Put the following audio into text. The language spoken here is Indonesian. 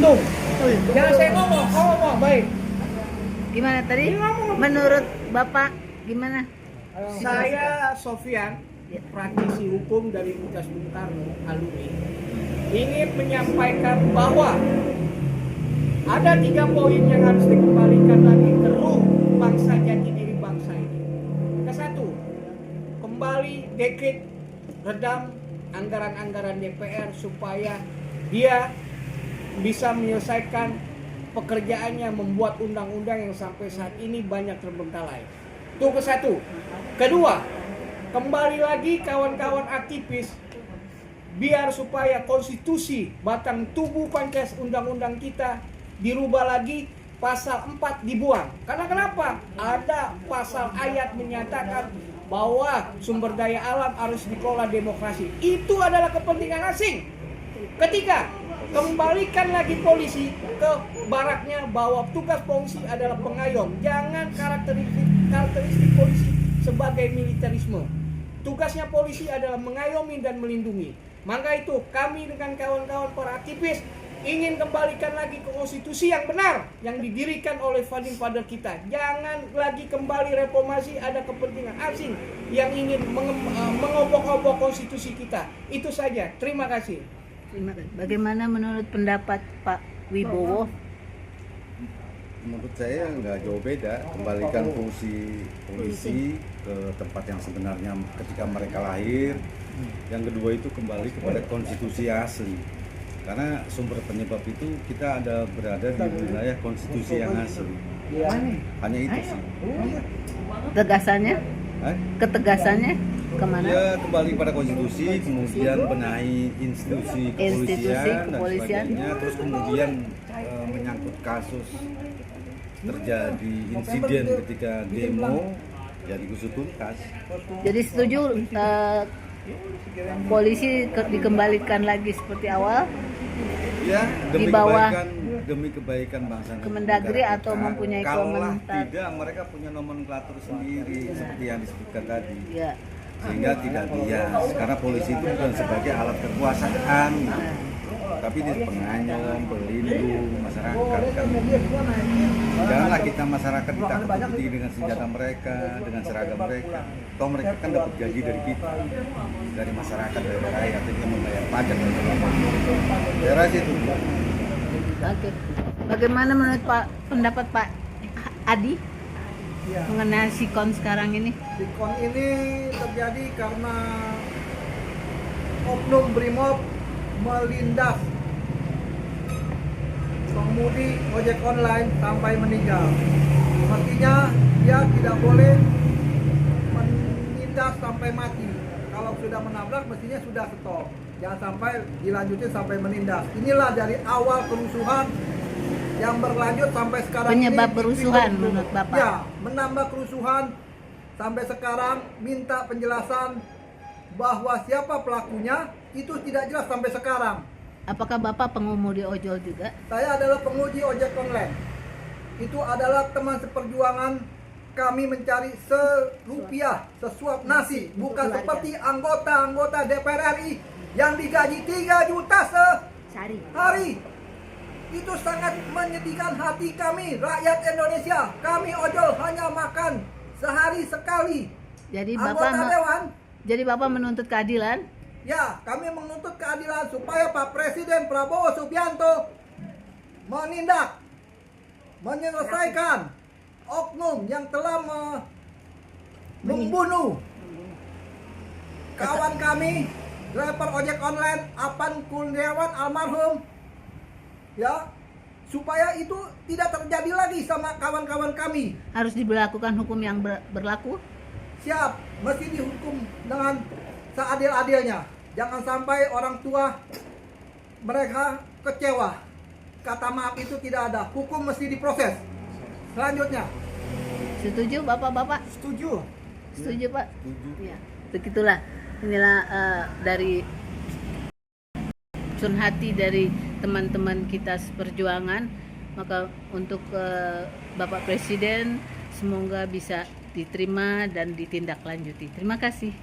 Untung. Jangan saya ngomong, ngomong baik. Gimana tadi? Menurut Bapak gimana? Saya Sofyan, praktisi hukum dari Universitas Bung Karno, alumni, ingin menyampaikan bahwa ada 3 poin yang harus dikembalikan lagi ke ruh bangsa, jati diri bangsa ini. Kesatu, kembali dekret redam anggaran-anggaran DPR supaya dia bisa menyelesaikan pekerjaannya membuat undang-undang yang sampai saat ini banyak terbengkalai. Itu ke satu. Kedua, kembali lagi kawan-kawan aktivis, biar supaya konstitusi batang tubuh Pancasila undang-undang kita dirubah lagi, pasal 4 dibuang. Karena kenapa? Ada pasal ayat menyatakan bahwa sumber daya alam harus dikelola demokrasi. Itu adalah kepentingan asing. Ketiga, kembalikan lagi polisi ke baraknya, bahwa tugas polisi adalah pengayom. Jangan karakteristik polisi sebagai militerisme. Tugasnya polisi adalah mengayomi dan melindungi. Maka itu kami dengan kawan-kawan para aktivis ingin kembalikan lagi ke konstitusi yang benar yang didirikan oleh founding father kita. Jangan lagi kembali reformasi, ada kepentingan asing yang ingin mengobok-obok konstitusi kita. Itu saja. Terima kasih. Bagaimana menurut pendapat Pak Wibowo? Menurut saya nggak jauh beda, kembalikan fungsi polisi ke tempat yang sebenarnya ketika mereka lahir. Yang kedua itu kembali kepada konstitusi asli, karena sumber penyebab itu kita ada berada di wilayah konstitusi yang asli. Hanya itu sih. Tegasannya? Ketegasannya kemana? Ya kembali pada konstitusi, kemudian benahi institusi kepolisian dan sebagainya, terus kemudian menyangkut kasus terjadi insiden ketika demo, ya digusur tuntas. Jadi setuju polisi dikembalikan lagi seperti awal? Ya, Di bawah demi kebaikan bangsa Kemendagri atau mempunyai Kalaulah komentar? tidak, mereka punya nomenklatur sendiri seperti yang disebutkan tadi. Ya. Sehingga tidak bias, karena polisi itu bukan sebagai alat kekuasaan, tapi dia penganyom, pelindung masyarakat kan. Janganlah kita masyarakat ditakut-takuti dengan senjata mereka, dengan seragam mereka. Toh mereka kan dapat gaji dari kita, dari masyarakat, dari rakyat, jadi membayar pajak dan sebagainya. Saya rasa itu. Oke. Bagaimana menurut pendapat Pak Adi mengenai sikon sekarang ini? Sikon ini terjadi karena oknum Brimob melindas pengemudi ojek online sampai meninggal. Mestinya dia tidak boleh menindas sampai mati. Kalau sudah menabrak mestinya sudah stop. Jangan sampai dilanjutin sampai menindas. Inilah dari awal kerusuhan yang berlanjut sampai sekarang. Penyebab ini, kerusuhan menurut Bapak? Ya, menambah kerusuhan sampai sekarang, minta penjelasan bahwa siapa pelakunya itu tidak jelas sampai sekarang. Apakah Bapak pengemudi ojol juga? Saya adalah pengemudi ojek online. Itu adalah teman seperjuangan kami mencari serupiah, sesuap nasi, bukan seperti anggota-anggota DPR RI yang digaji 3 juta sehari. Itu sangat menyedihkan hati kami, rakyat Indonesia. Kami ojol hanya makan sehari sekali. Jadi Anggota Dewan. Jadi Bapak menuntut keadilan? Ya, kami menuntut keadilan supaya Pak Presiden Prabowo Subianto menindak, menyelesaikan oknum yang telah membunuh kawan kami, driver ojek online Apan Kurniawan almarhum. Ya, supaya itu tidak terjadi lagi sama kawan-kawan kami. Harus diberlakukan hukum yang berlaku? Siap, mesti dihukum dengan seadil-adilnya. Jangan sampai orang tua mereka kecewa. Kata maaf itu tidak ada. Hukum mesti diproses. Selanjutnya. Setuju Bapak-bapak? Setuju. Setuju Pak? Setuju. Ya, begitulah. Inilah dari sun hati dari teman-teman kita seperjuangan. Maka untuk Bapak Presiden semoga bisa diterima dan ditindaklanjuti. Terima kasih.